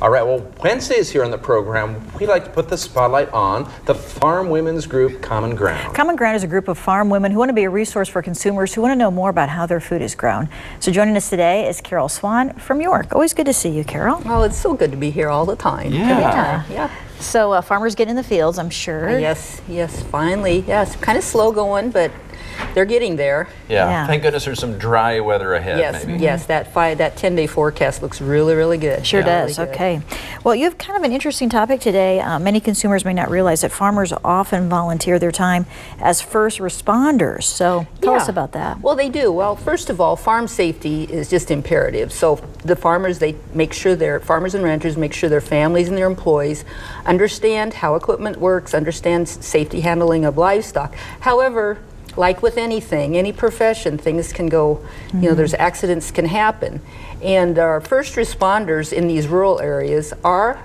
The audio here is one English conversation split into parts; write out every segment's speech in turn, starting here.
All right, well, Wednesdays here on the program, we like to put the spotlight on the farm women's group, Common Ground. Common Ground is a group of farm women who want to be a resource for consumers who want to know more about how their food is grown. So joining us today is Karol Swan from York. Always good to see you, Karol. Oh, it's so good to be here all the time. Yeah. So farmers get in the fields, I'm sure. Yes, finally. Yes, kind of slow going, but they're getting there. Yeah. Thank goodness there's some dry weather ahead. Yes, maybe. yes. That 10-day forecast looks really, really good. Sure does. Really okay. Well, you have kind of an interesting topic today. Many consumers may not realize that farmers often volunteer their time as first responders. So tell us about that. Well, they do. Well, first of all, farm safety is just imperative. So the farmers, farmers and ranchers make sure their families and their employees understand how equipment works, understand safety handling of livestock. However, like with anything, any profession, things can go, there's accidents can happen. And our first responders in these rural areas are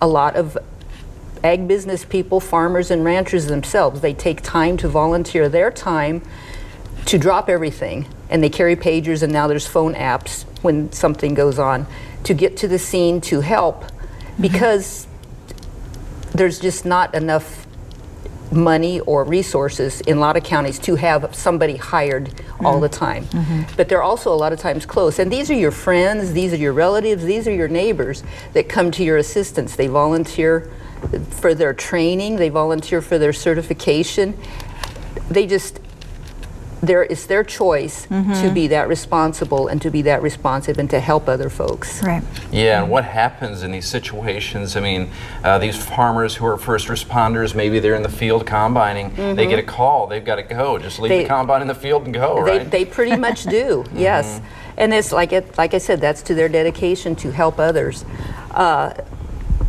a lot of ag business people, farmers and ranchers themselves. They take time to volunteer their time to drop everything, and they carry pagers, and now there's phone apps when something goes on, to get to the scene to help, because there's just not enough money or resources in a lot of counties to have somebody hired all the time. But they're also a lot of times close. And these are your friends, these are your relatives, these are your neighbors that come to your assistance. They volunteer for their training, they volunteer for their certification. It's their choice to be that responsible and to be that responsive and to help other folks. Right. Yeah, and what happens in these situations? I mean, these farmers who are first responders, maybe they're in the field combining, they get a call, they've got to go. Just leave the combine in the field and go, right? They pretty much do, yes. And it's like I said, that's to their dedication to help others.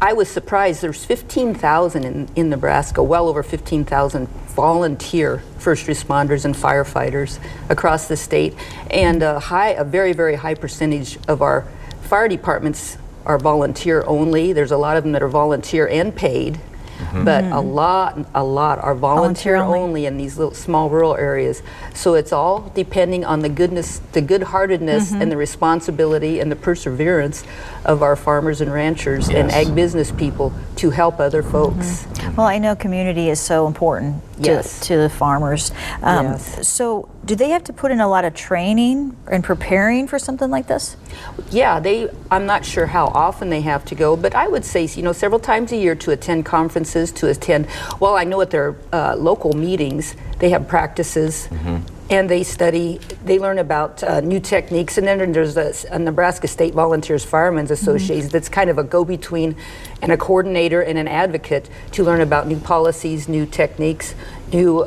I was surprised. There's 15,000 in Nebraska, well over 15,000 volunteer first responders and firefighters across the state, and a very, very high percentage of our fire departments are volunteer only. There's a lot of them that are volunteer and paid, but a lot are volunteer only in these little small rural areas. So it's all depending on the good-heartedness and the responsibility and the perseverance of our farmers and ranchers and ag business people to help other folks. Well, I know community is so important to the farmers. So do they have to put in a lot of training and preparing for something like this? Yeah, I'm not sure how often they have to go, but I would say, several times a year to attend conferences, I know at their local meetings, they have practices, and they learn about new techniques, and then there's a Nebraska State Volunteers Firemen's Association that's kind of a go-between and a coordinator and an advocate to learn about new policies, new techniques, new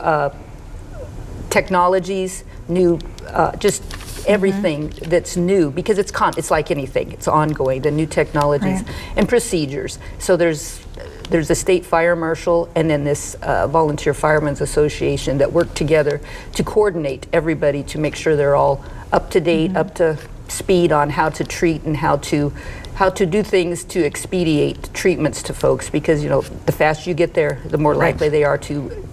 technologies, new just everything that's new, because it's like anything, it's ongoing, the new technologies and procedures. So there's a state fire marshal and then this volunteer firemen's association that work together to coordinate everybody to make sure they're all up to date, up to speed on how to treat and how to do things to expedite treatments to folks, because the faster you get there, the more likely they are to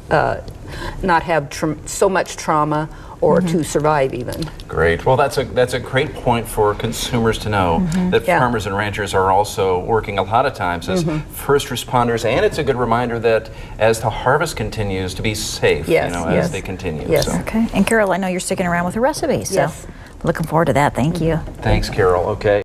not have so much trauma or to survive even. Great. Well, that's a great point for consumers to know that farmers and ranchers are also working a lot of times as first responders, and it's a good reminder that as the harvest continues, to be safe, as they continue. Yes. So. Okay. And Karol, I know you're sticking around with the recipe, so looking forward to that. Thank you. Thanks, Karol. Okay.